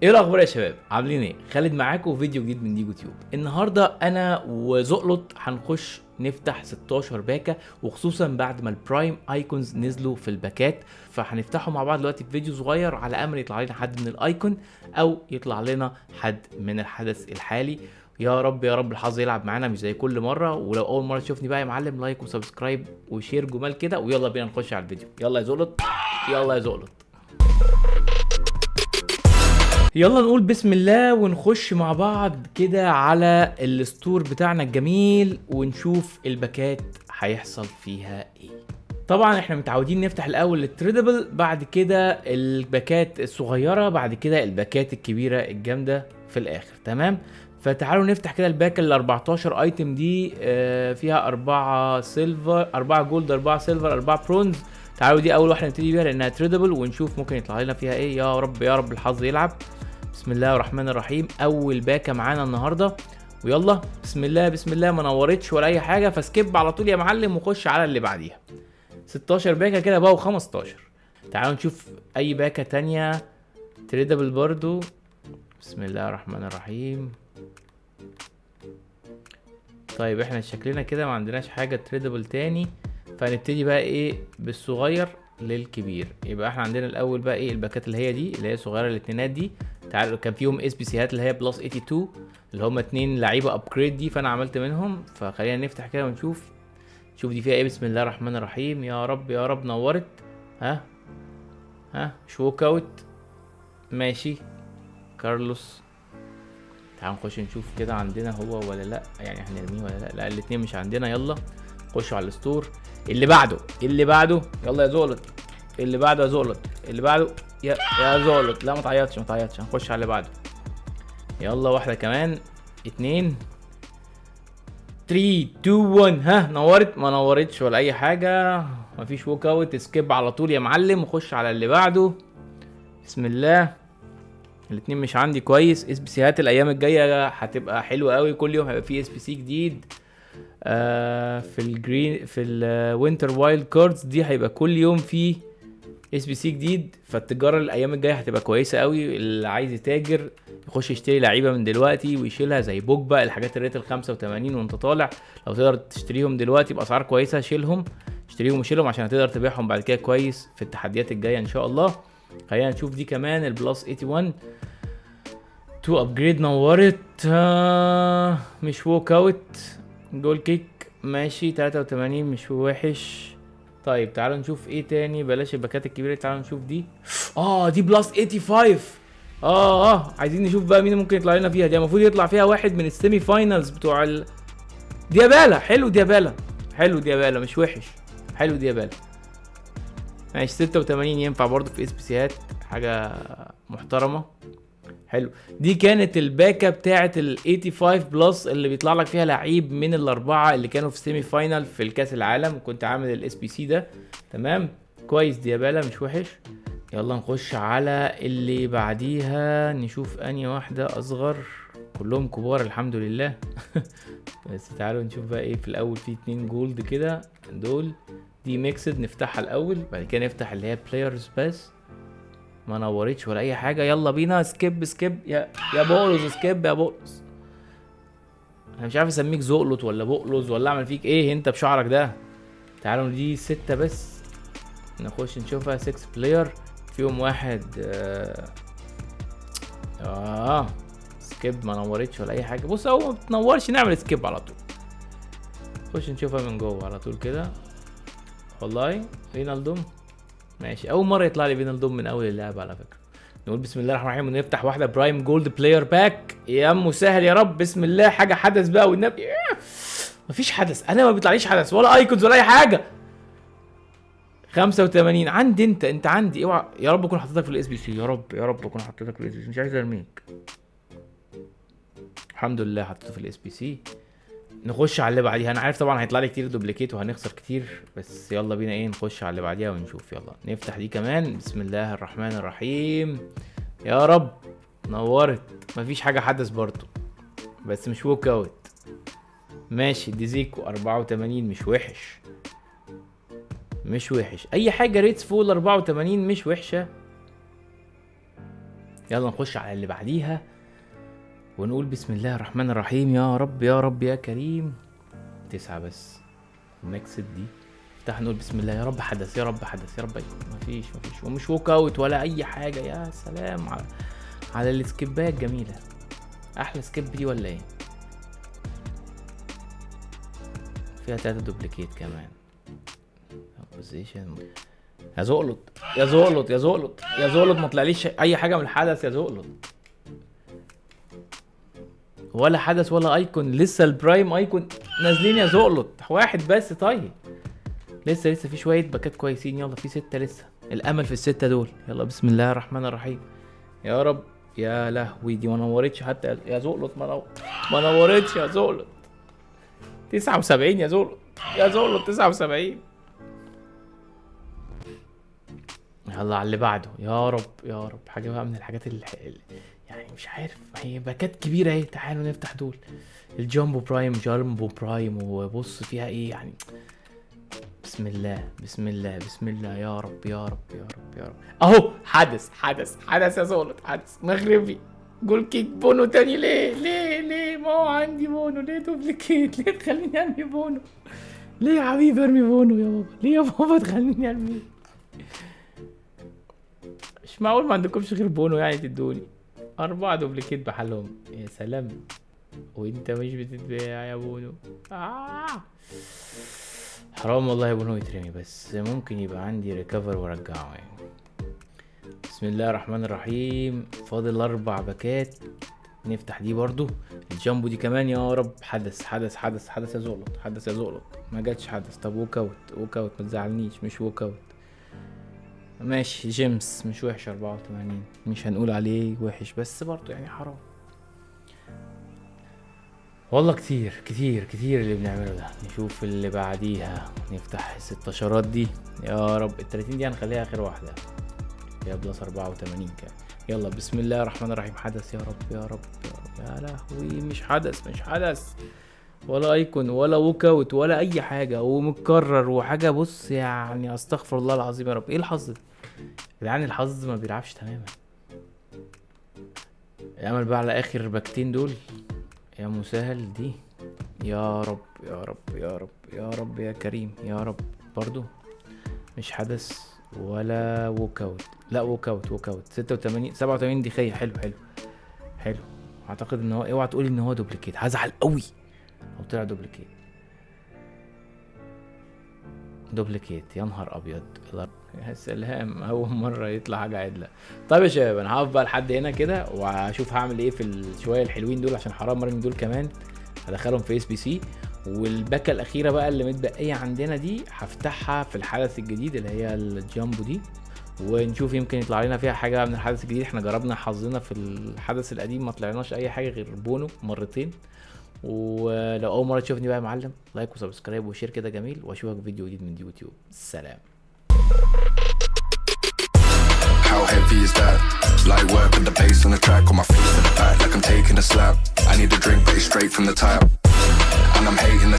ايه الاخبار يا شباب؟ عاملين ايه؟ خالد معاكم في فيديو جديد من ديجو تيوب. النهارده انا وزقلط هنخش نفتح 16 باكه، وخصوصا بعد ما البرايم ايكونز نزلوا في الباكات، فهنفتحوا مع بعض دلوقتي في فيديو صغير على امل يطلع لنا حد من الايكون او يطلع لنا حد من الحدث الحالي. يا رب يا رب الحظ يلعب معانا مش زي كل مره. ولو اول مره تشوفني بقى يا معلم، لايك وسبسكرايب وشير جمال كده، ويلا بينا نخش على الفيديو. يلا يا زقلط، يلا يا زقلط، يلا نقول بسم الله ونخش مع بعض كده على الستور بتاعنا الجميل ونشوف الباكات هيحصل فيها ايه. طبعا احنا متعودين نفتح الاول التريدبل، بعد كده الباكات الصغيره، بعد كده الباكات الكبيره الجامده في الاخر. تمام، فتعالوا نفتح كده الباك ال 14 ايتم دي. فيها 4 سيلفر، 4 جولد، 4 سيلفر، 4 برونز. تعالوا دي اول واحده نبتدي بيها لانها تريدبل، ونشوف ممكن يطلع لنا فيها ايه. يا رب يا رب الحظ يلعب. بسم الله الرحمن الرحيم. اول باكه معانا النهارده، ويلا بسم الله بسم الله. ما نورتش ولا اي حاجه، فسكيب على طول يا معلم وخش على اللي بعديها. 16 باكه كده بقوا 15. تعالوا نشوف اي باكه تانية تريدبل برضو. بسم الله الرحمن الرحيم. طيب احنا شكلنا كده ما عندناش حاجه تريدبل تاني، فهنبتدي بقى ايه بالصغير للكبير. يبقى احنا عندنا الاول بقى ايه الباكات اللي هي دي، اللي هي صغيره الاتنينات دي. تعالوا كان فيهم اس بي سيات اللي هي بلس 82، اللي هم 2 لعيبه ابجريد دي، فانا عملت منهم. فخلينا نفتح كده ونشوف. شوف دي فيها ايه. بسم الله الرحمن الرحيم. يا رب يا رب نورت. ها مش ووك اوت. ماشي كارلوس. تعالوا نخش نشوف كده عندنا هو ولا لا، يعني هنرميه ولا لا. لا الاتنين مش عندنا. يلا خشوا على الستور اللي بعده. اللي بعده يلا يا زقلط. اللي بعده يا زقلط. اللي بعده يا زقلط. لا ما تعيطش ما تعيطش، هنخش على اللي بعده. يلا واحده كمان، 2 3 2 1. ها نورت؟ ما نورتش ولا اي حاجه. مفيش ووك اوت. سكيب على طول يا معلم وخش على اللي بعده. بسم الله. الاتنين مش عندي. كويس. اس بي سيات الايام الجايه هتبقى حلوه قوي، كل يوم هيبقى فيه اس بي سي جديد. في الجرين، في الوينتر وايلد كاردز دي هيبقى كل يوم فيه اس بي سي جديد. فالتجاره الايام الجايه هتبقى كويسه قوي. اللي عايز يتاجر يخش يشتري لعيبه من دلوقتي ويشيلها، زي بوجبا، الحاجات الريت ال 85 وانت طالع. لو تقدر تشتريهم دلوقتي باسعار كويسه شيلهم، اشتريهم وشيلهم عشان هتقدر تبيعهم بعد كده كويس في التحديات الجايه ان شاء الله. خلينا نشوف دي كمان البلس 81 تو ابجريد. نورت. مش ووك اوت. جول كيك ماشي. 83 مش وحش. طيب تعالوا نشوف ايه تاني. بلاش الباكات الكبيره. تعالوا نشوف دي. دي بلس 85. عايزين نشوف بقى مين ممكن يطلع لنا فيها. دي المفروض يطلع فيها واحد من السيمي فاينلز بتوع ديابالا. حلو ديابالا، حلو ديابالا مش وحش. حلو ديابالا ماشي. 86 ينفع برضو في اس بي سيات، حاجه محترمه. حلو. دي كانت الباكه بتاعه ال 85 بلس اللي بيطلع لك فيها لعيب من الاربعه اللي كانوا في السيمي فاينل في الكاس العالم. كنت عامل الاس بي سي ده. تمام كويس. ديابالا مش وحش. يلا نخش على اللي بعديها نشوف انهي واحده اصغر. كلهم كبار الحمد لله. بس تعالوا نشوف بقى ايه. في الاول في 2 جولد كده دول. دي ميكسد نفتحها الاول، بعد كده نفتح اللي هي بلايرز بس. ما نورتش ولا اي حاجه. يلا بينا سكيب سكيب يا بولوز. سكيب يا بولوز. انا مش عارف اسميك زقلط ولا بقلوز ولا اعمل فيك ايه انت بشعرك ده. تعالوا دي 6 بس نخش نشوفها. 6 بلاير فيهم واحد سكيب. ما نورتش ولا اي حاجه. بص اول ما بتنورش نعمل سكيب على طول. نخش نشوفها من جوه على طول كده. والله رينالدوم ماشي. اول مره يطلع لي فينالدوم من اول اللعبه على فكره. نقول بسم الله الرحمن الرحيم ونفتح واحده برايم جولد بلاير باك. يا ام سهل يا رب. بسم الله. حاجه حدث بقى والنبي. مفيش حدث. انا ما بيطلعليش حدث ولا ايكونز ولا اي حاجه. 85 عندي. انت عندي. اوعى يا رب اكون حطيتك في الاس بي سي. يا رب يا رب اكون حطيتك في الاس بي سي. مش عايز ارميك. الحمد لله حطيته في الاس بي سي. نخش على اللي بعديها. انا عارف طبعا هيطلع لي كتير دوبليكيت وهنخسر كتير، بس يلا بينا ايه نخش على اللي بعديها ونشوف. يلا نفتح دي كمان. بسم الله الرحمن الرحيم. يا رب نورت. مفيش حاجه حدث برضو، بس مش ووك اوت. ماشي. دي زيكو 84 مش وحش. مش وحش اي حاجه. ريتس فول 84 مش وحشه. يلا نخش على اللي بعديها ونقول بسم الله الرحمن الرحيم. يا رب يا رب يا كريم. 9 بس ماكسد دي. افتح نقول بسم الله. يا رب حدث يا رب حدث يا رب. مفيش ومش ووك اوت ولا اي حاجه. يا سلام على السكيبات جميله. احلى سكيب دي ولا ايه؟ فيها 3 دوبليكيت كمان. بوزيشن. يا زقلط يا زقلط يا زقلط يا زقلط، ما طلعليش اي حاجه من الحدث يا زقلط. ولا حدث ولا ايكون. لسه البرايم ايكون نازلين يا زقلط. واحد بس. طيب لسه في شويه باكات كويسين. يلا في 6 لسه. الامل في ال6 دول. يلا بسم الله الرحمن الرحيم. يا رب. يا لهوي دي ما نورتش حتى يا زقلط. ما نورتش يا زقلط. 79 يا زقلط. يا زقلط 79. يلا على اللي بعده. يا رب يا رب حاجه بقى من الحاجات اللي يعني مش عارف. هي باكات كبيره اهي. تعالوا نفتح دول. الجامبو برايم وبص فيها ايه يعني. بسم الله بسم الله بسم الله. يا رب يا رب يا رب يا رب. اهو حدث يا زولت. حدث مغربي. جول كيك بونو تاني. ليه ما هو عندي بونو. ليه دوبليكيت؟ ليه تخليني ارمي بونو؟ ليه يا حبيبي ارمي بونو يا بابا؟ ليه يا بابا تخليني ارمي؟ مش معقول ما عندكمش غير بونو يعني تدوني 4 دوبليكيت بحالهم. يا سلام. وانت مش بتتباع يا بونو. حرام والله يا بونو يترمي. بس ممكن يبقى عندي ريكفر وارجعه يعني. بسم الله الرحمن الرحيم. فاضل 4 باكات. نفتح دي برضو. الجامبو دي كمان. يا رب حدث يا زقلط. حدث يا زقلط. ما جاتش حدث. طب ووك اوت ما تزعلنيش. مش ووك اوت ماشي. جيمس مش وحش. 84 مش هنقول عليه وحش بس برضو يعني حرام والله. كتير اللي بنعمله ده. نشوف اللي بعديها. نفتح 16 دي. يا رب. ال30 دي هنخليها اخر واحده. يا بلس 84 كده. يلا بسم الله الرحمن الرحيم. حدث يا رب يا رب يا رب. يا لهوي مش حدث ولا ايكون ولا ووك اوت ولا اي حاجه. ومتكرر وحاجه. بص يعني استغفر الله العظيم يا رب. ايه الحظ ده يعني؟ الحظ ما بيلعبش تماما. الامل بقى على اخر باكتين دول. يا مسهل دي. يا رب يا رب يا رب يا رب يا كريم يا رب. برضو مش حدث ولا ووك اوت. لا ووك اوت 87 دي خير. حلو. اعتقد ان هو. اوعى تقولي ان هو دوبليكيت. هزعل قوي لو طلع دوبليكيت. يا نهار ابيض. يا سلام. اول مره يطلع حاجه عدله. طيب يا شباب انا هقف بقى لحد هنا كده واشوف هعمل ايه في الشويه الحلوين دول عشان حرام مرمي دول كمان. هدخلهم في SBC. والباكه الاخيره بقى اللي متبقيه عندنا دي هفتحها في الحدث الجديد اللي هي الجامبو دي. ونشوف يمكن يطلع لنا فيها حاجه من الحدث الجديد. احنا جربنا حظنا في الحدث القديم ما طلعناش اي حاجه غير بونو مرتين. ولو اول مره تشوفني بقى يا معلم لايك وسبسكرايب وشير كده جميل. واشوفك فيديو جديد من يوتيوب. سلام. How heavy is that? Light work with the bass on the track. On my feet to the back like I'm taking a slap. I need a drink but it's straight from the tap. And I'm hating the